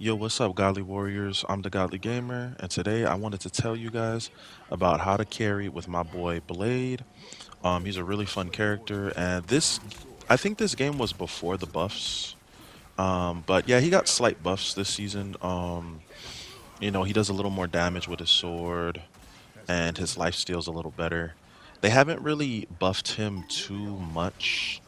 Yo, what's up, Godly Warriors? I'm the Godly Gamer, and today I wanted to tell you guys about how to carry with my boy Blade. He's a really fun character, and I think this game was before the buffs. But yeah, he got slight buffs this season. He does a little more damage with his sword, and his life steal's a little better. They haven't really buffed him too much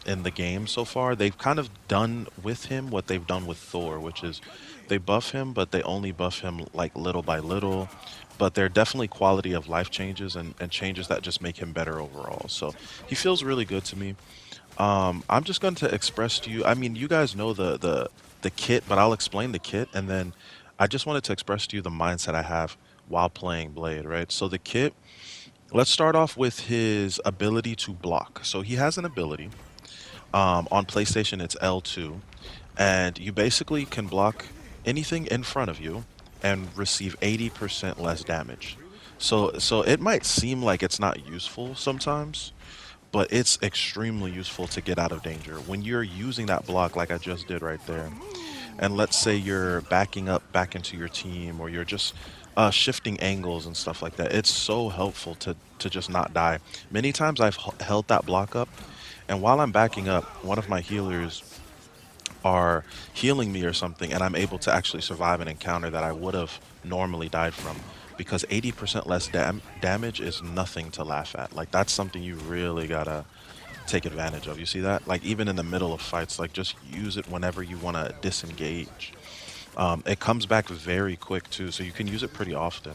in the game so far. They've kind of done with him what they've done with Thor, which is they buff him, but they only buff him like little by little. But they're definitely quality of life changes and changes that just make him better overall. So he feels really good to me. I'm just going to express to you. I mean, you guys know the kit, but I'll explain the kit, and then I just wanted to express to you the mindset I have while playing Blade. Right. So the kit. Let's start off with his ability to block. So he has an ability on PlayStation, it's L2, and you basically can block anything in front of you and receive 80% less damage. So it might seem like it's not useful sometimes, but it's extremely useful to get out of danger. When you're using that block like I just did right there, and let's say you're backing up back into your team, or you're just shifting angles and stuff like that, it's so helpful to just not die. Many times I've held that block up, and while I'm backing up, one of my healers are healing me or something, and I'm able to actually survive an encounter that I would have normally died from, because 80% less damage is nothing to laugh at. Like, that's something you really gotta take advantage of. You see that? Like, even in the middle of fights, like, just use it whenever you want to disengage. It comes back very quick too, so you can use it pretty often.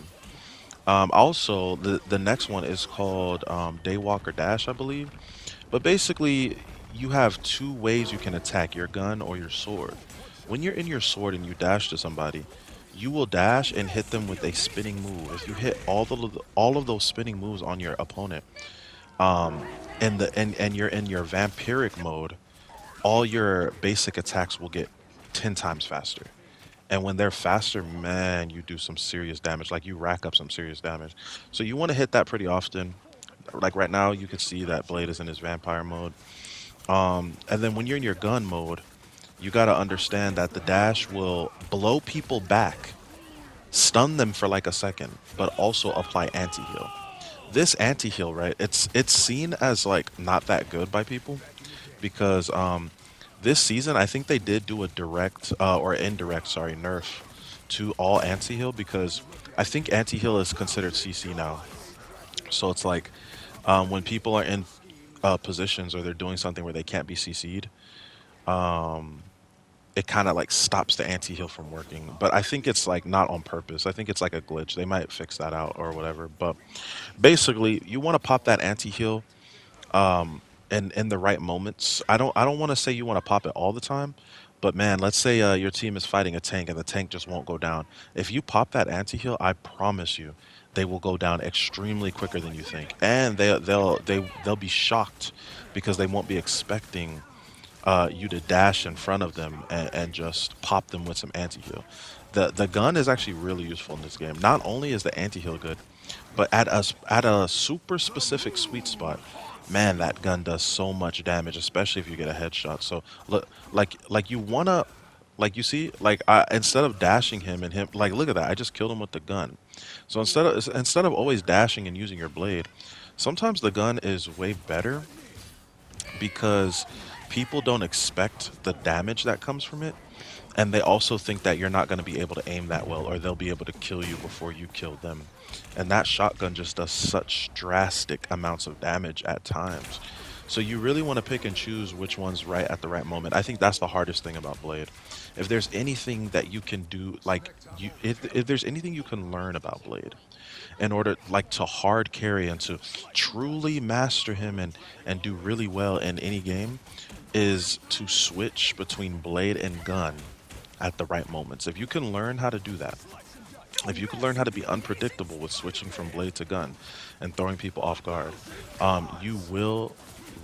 Also, the next one is called Daywalker Dash, I believe. But basically, you have two ways you can attack: your gun or your sword. When you're in your sword and you dash to somebody, you will dash and hit them with a spinning move. If you hit all of those spinning moves on your opponent, and you're in your vampiric mode, all your basic attacks will get 10 times faster. And when they're faster, man, you do some serious damage. Like, you rack up some serious damage. So you want to hit that pretty often. Like right now, you can see that Blade is in his vampire mode. And then when you're in your gun mode, you got to understand that the dash will blow people back, stun them for like a second, but also apply anti-heal. This anti-heal, right? It's seen as like not that good by people, because this season I think they did do a direct or indirect, sorry, nerf to all anti-heal, because I think anti-heal is considered CC now. So it's like when people are in positions, or they're doing something where they can't be CC'd, it kind of like stops the anti-heal from working. But I think it's like not on purpose. I think it's like a glitch. They might fix that out or whatever. But basically, you want to pop that anti-heal in the right moments. I don't want to say you want to pop it all the time, but man, let's say your team is fighting a tank and the tank just won't go down. If you pop that anti-heal, I promise you, they will go down extremely quicker than you think, and they'll be shocked, because they won't be expecting you to dash in front of them and just pop them with some anti-heal. The gun is actually really useful in this game. Not only is the anti-heal good, but at a super specific sweet spot, man, that gun does so much damage, especially if you get a headshot. So look, like you wanna, like, you see, like, instead of dashing him and him, like, look at that, I just killed him with the gun. So instead of always dashing and using your blade, sometimes the gun is way better, because people don't expect the damage that comes from it, and they also think that you're not going to be able to aim that well, or they'll be able to kill you before you kill them. And that shotgun just does such drastic amounts of damage at times. So you really want to pick and choose which one's right at the right moment. I think that's the hardest thing about Blade. If there's anything that you can do, like, if there's anything you can learn about Blade in order, like, to hard carry and to truly master him and do really well in any game, is to switch between blade and gun at the right moments. If you can learn how to do that, if you can learn how to be unpredictable with switching from blade to gun and throwing people off guard, you will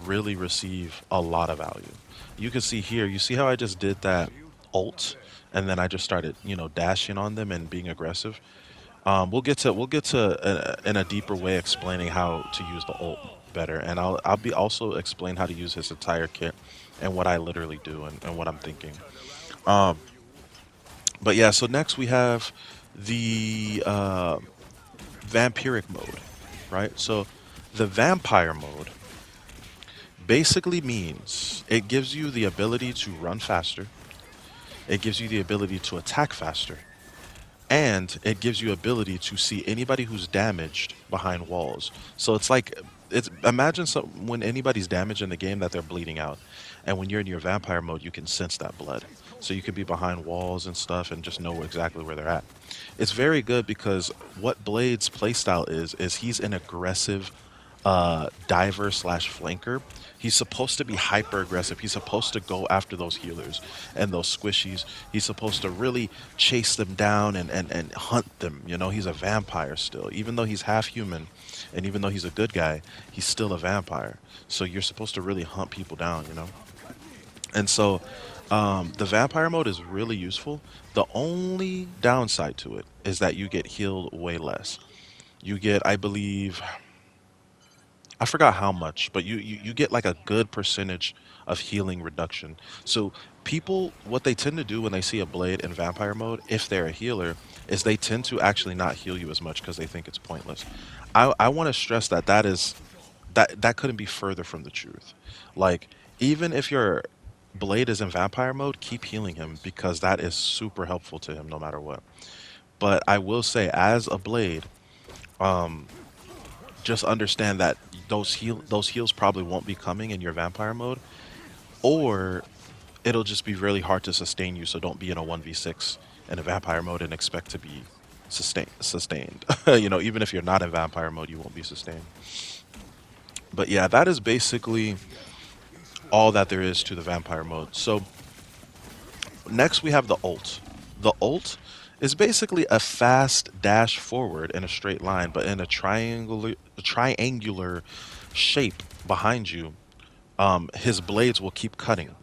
really receive a lot of value. You can see here, you see how I just did that ult, and then I just started, dashing on them and being aggressive. We'll get to in a deeper way explaining how to use the ult better, and I'll be also explain how to use his entire kit and what I literally do, and what I'm thinking. But yeah, so next we have the vampiric mode, right? So the vampire mode basically means it gives you the ability to run faster, it gives you the ability to attack faster, and it gives you ability to see anybody who's damaged behind walls. So it's like it's imagine some when anybody's damaged in the game that they're bleeding out, and when you're in your vampire mode, you can sense that blood. So you could be behind walls and stuff and just know exactly where they're at. It's very good because what Blade's playstyle is he's an aggressive diver slash flanker. He's supposed to be hyper aggressive. He's supposed to go after those healers and those squishies. He's supposed to really chase them down and hunt them. You know, he's a vampire still. Even though he's half human and even though he's a good guy, he's still a vampire. So you're supposed to really hunt people down, you know? And so the vampire mode is really useful. The only downside to it is that you get healed way less. You get, I believe, I forgot how much, but you get like a good percentage of healing reduction. So people, what they tend to do when they see a blade in vampire mode, if they're a healer, is they tend to actually not heal you as much because they think it's pointless. I want to stress that that couldn't be further from the truth. Like even if your blade is in vampire mode, keep healing him because that is super helpful to him no matter what. But I will say, as a blade, um, just understand that those heals probably won't be coming in your vampire mode, or it'll just be really hard to sustain you. So don't be in a 1v6 in a vampire mode and expect to be sustained. You know, even if you're not in vampire mode, you won't be sustained. But yeah, that is basically all that there is to the vampire mode. So next we have the ult. The ult is basically a fast dash forward in a straight line, but in a triangular shape behind you. His blades will keep cutting,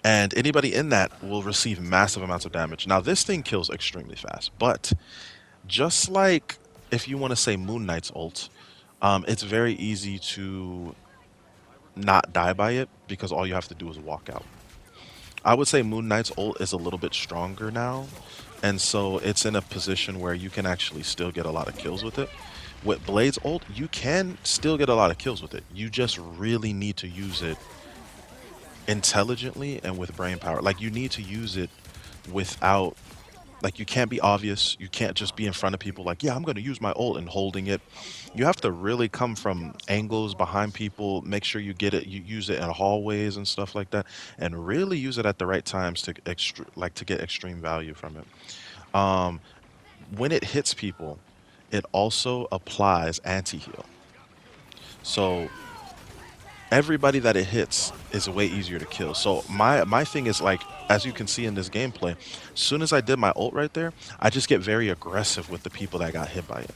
and anybody in that will receive massive amounts of damage. Now, this thing kills extremely fast, but just like if you want to say Moon Knight's ult, it's very easy to not die by it because all you have to do is walk out. I would say Moon Knight's ult is a little bit stronger now, and so it's in a position where you can actually still get a lot of kills with it. With Blade's ult, you can still get a lot of kills with it. You just really need to use it intelligently and with brain power. Like you need to use it without like you can't be obvious. You can't just be in front of people like, yeah, I'm going to use my ult and holding it. You have to really come from angles behind people, make sure you get it, you use it in hallways and stuff like that, and really use it at the right times to to get extreme value from it. Um, when it hits people, it also applies anti-heal. So everybody that it hits is way easier to kill. So my thing is like, as you can see in this gameplay, as soon as I did my ult right there, I just get very aggressive with the people that got hit by it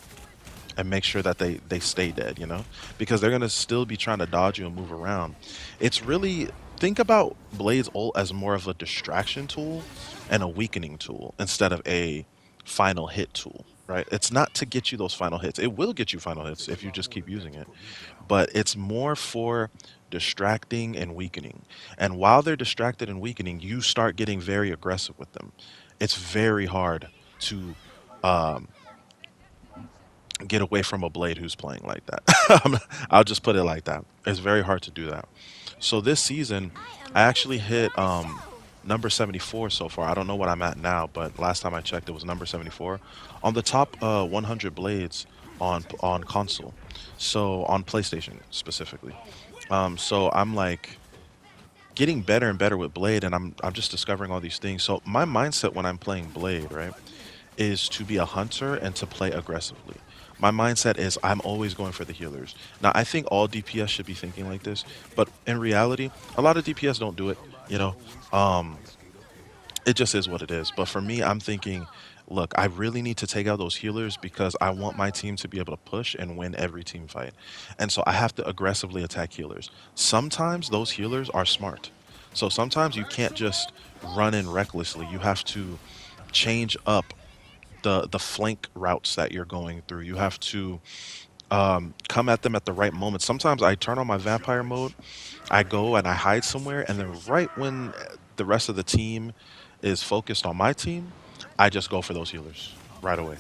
and make sure that they stay dead, you know? Because they're gonna still be trying to dodge you and move around. It's really think about Blade's ult as more of a distraction tool and a weakening tool instead of a final hit tool, right? It's not to get you those final hits. It will get you final hits if you just keep using it, but it's more for distracting and weakening. And while they're distracted and weakening, you start getting very aggressive with them. It's very hard to um, get away from a blade who's playing like that. I'll just put it like that. It's very hard to do that. So this season, I actually hit number 74 so far. I don't know what I'm at now, but last time I checked, it was number 74 on the top 100 blades on console. So on PlayStation specifically. So I'm like getting better and better with Blade, and I'm just discovering all these things. So my mindset when I'm playing Blade, right, is to be a hunter and to play aggressively. My mindset is I'm always going for the healers. Now I think all DPS should be thinking like this, but in reality, a lot of DPS don't do it. You know, um, it just is what it is. But for me, I'm thinking, look, I really need to take out those healers because I want my team to be able to push and win every team fight. And so I have to aggressively attack healers. Sometimes those healers are smart. So sometimes you can't just run in recklessly. You have to change up the flank routes that you're going through. You have to come at them at the right moment. Sometimes I turn on my vampire mode, I go and I hide somewhere, and then right when the rest of the team is focused on my team, I just go for those healers right away.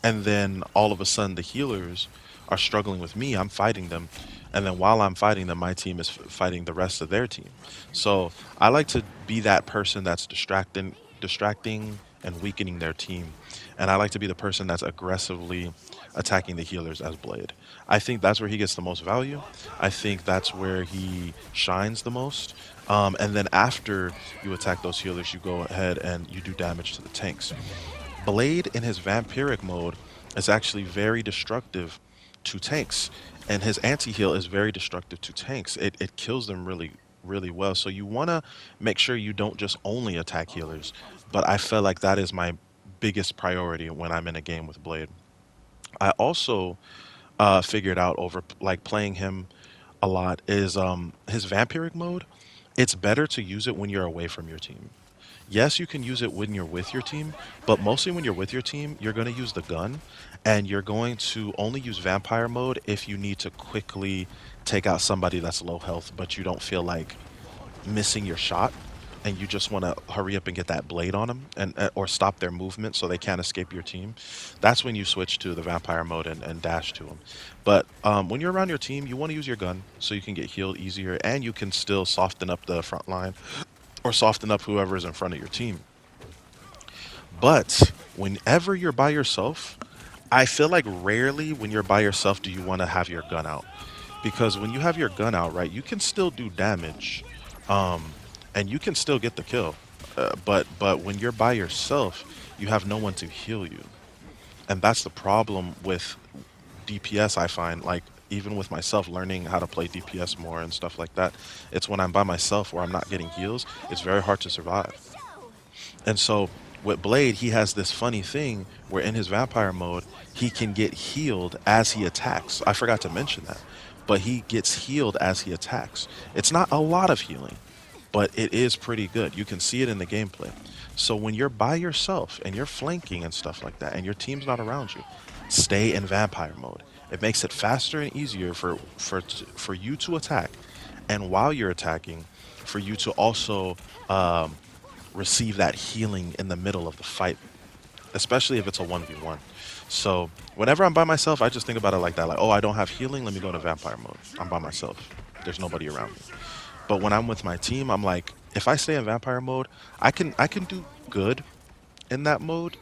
And then all of a sudden the healers are struggling with me, I'm fighting them, and then while I'm fighting them my team is fighting the rest of their team. So I like to be that person that's distracting and weakening their team, and I like to be the person that's aggressively attacking the healers as Blade. I think that's where he gets the most value. I think that's where he shines the most. And then after you attack those healers, you go ahead and you do damage to the tanks. Blade in his vampiric mode is actually very destructive to tanks, and his anti-heal is very destructive to tanks. It kills them really, really well. So you want to make sure you don't just only attack healers, but I feel like that is my biggest priority when I'm in a game with Blade. I also figured out over like playing him a lot is his vampiric mode. It's better to use it when you're away from your team. Yes, you can use it when you're with your team, but mostly when you're with your team, you're going to use the gun, and you're going to only use vampire mode if you need to quickly take out somebody that's low health, but you don't feel like missing your shot, and you just want to hurry up and get that blade on them and or stop their movement so they can't escape your team. That's when you switch to the vampire mode and dash to them. But when you're around your team, you want to use your gun so you can get healed easier, and you can still soften up the front line or soften up whoever is in front of your team. But whenever you're by yourself, I feel like rarely when you're by yourself do you want to have your gun out. Because when you have your gun out, right, you can still do damage, um, and you can still get the kill. But when you're by yourself, you have no one to heal you, and that's the problem with DPS. I find like even with myself learning how to play DPS more and stuff like that, it's when I'm by myself where I'm not getting heals. It's very hard to survive. And so with Blade, he has this funny thing where in his vampire mode, he can get healed as he attacks. I forgot to mention that. But he gets healed as he attacks. It's not a lot of healing, but it is pretty good. You can see it in the gameplay. So when you're by yourself and you're flanking and stuff like that, and your team's not around you, stay in vampire mode. It makes it faster and easier for you to attack, and while you're attacking, for you to also um, receive that healing in the middle of the fight, especially if it's a 1v1. So whenever I'm by myself, I just think about it like that. Like, oh, I don't have healing. Let me go to vampire mode. I'm by myself. There's nobody around me. But when I'm with my team, I'm like, if I stay in vampire mode, I can do good in that mode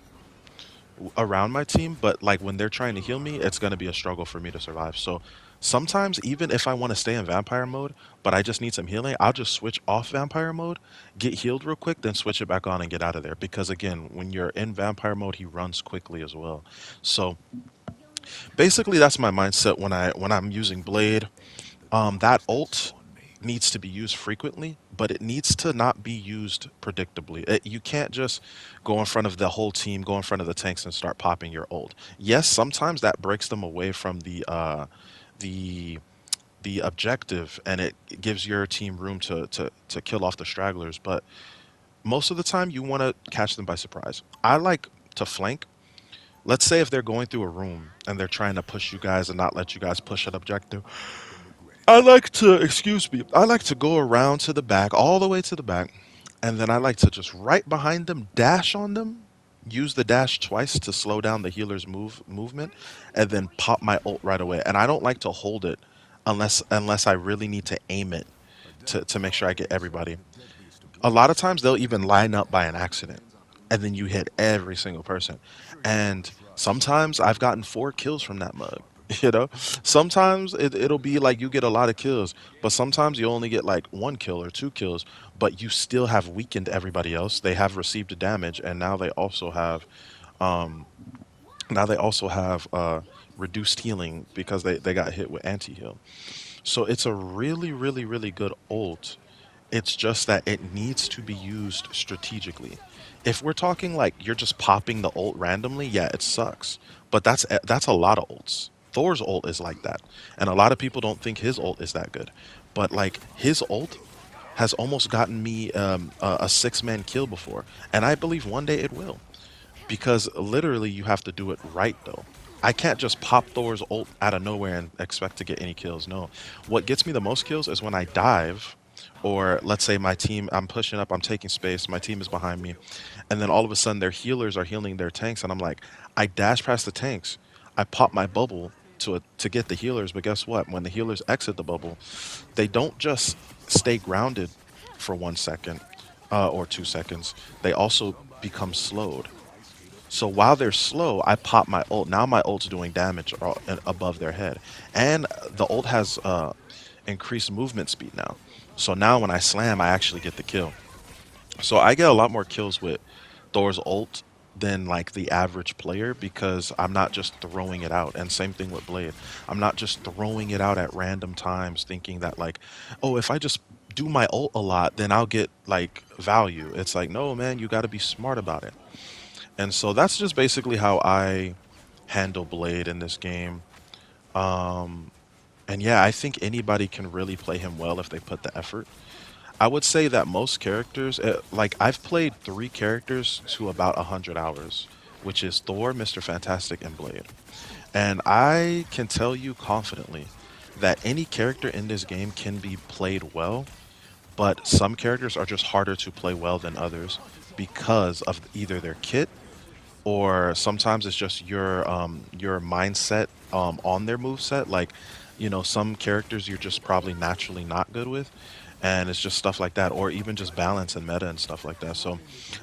around my team, but like when they're trying to heal me, it's going to be a struggle for me to survive. So sometimes, even if I want to stay in vampire mode, but I just need some healing, I'll just switch off vampire mode, get healed real quick, then switch it back on and get out of there. Because again, when you're in vampire mode, he runs quickly as well. So basically, that's my mindset when I'm using Blade. That ult needs to be used frequently, but it needs to not be used predictably. You can't just go in front of the whole team, go in front of the tanks, and start popping your ult. Yes, sometimes that breaks them away from the the objective, and it gives your team room to kill off the stragglers. But most of the time, you want to catch them by surprise. I like to flank. Let's say if they're going through a room and they're trying to push you guys and not let you guys push an objective, I like to, excuse me, I like to go around to the back, all the way to the back, and then I like to just right behind them, dash on them, use the dash twice to slow down the healer's movement, and then pop my ult right away. And I don't like to hold it unless I really need to aim it to make sure I get everybody. A lot of times they'll even line up by an accident, and then you hit every single person. And sometimes I've gotten 4 kills from that mug. You know, sometimes it'll be like you get a lot of kills, but sometimes you only get like 1 kill or 2 kills, but you still have weakened everybody else. They have received damage, and um, now they also have reduced healing because they got hit with anti-heal. So it's a really, really, really good ult. It's just that it needs to be used strategically. If we're talking like you're just popping the ult randomly, yeah, it sucks. But that's a lot of ults. Thor's ult is like that, and a lot of people don't think his ult is that good. But like his ult has almost gotten me a 6-man kill before, and I believe one day it will. Because literally you have to do it right though. I can't just pop Thor's ult out of nowhere and expect to get any kills. No. What gets me the most kills is when I dive Or let's say my team, I'm pushing up, I'm taking space, my team is behind me, and then all of a sudden their healers are healing their tanks, and I'm like, I dash past the tanks, I pop my bubble to get the healers, but guess what? When the healers exit the bubble, they don't just stay grounded for 1 second or 2 seconds. They also become slowed. So while they're slow, I pop my ult. Now my ult's doing damage above their head, and the ult has increased movement speed now. So now when I slam, I actually get the kill. So I get a lot more kills with Thor's ult than like the average player because I'm not just throwing it out. And same thing with Blade. I'm not just throwing it out at random times thinking that like, oh, if I just do my ult a lot, then I'll get like value. It's like, no, man, you got to be smart about it. And so that's just basically how I handle Blade in this game. Um, and yeah, I think anybody can really play him well if they put the effort. I would say that most characters, like I've played three characters to about 100 hours, which is Thor, Mr. Fantastic, and Blade. And I can tell you confidently that any character in this game can be played well, but some characters are just harder to play well than others because of either their kit or sometimes it's just your mindset on their move set. Like, some characters you're just probably naturally not good with, and it's just stuff like that, or even just balance and meta and stuff like that. So,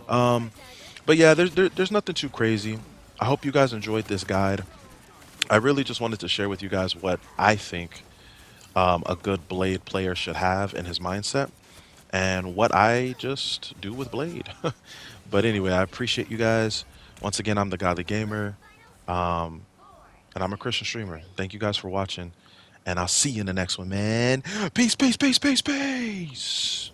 um, but yeah, there's nothing too crazy. I hope you guys enjoyed this guide. I really just wanted to share with you guys what I think a good Blade player should have in his mindset and what I just do with Blade. But anyway, I appreciate you guys. Once again, I'm the Godly Gamer, um, and I'm a Christian streamer. Thank you guys for watching, and I'll see you in the next one, man. Peace, peace, peace, peace, peace.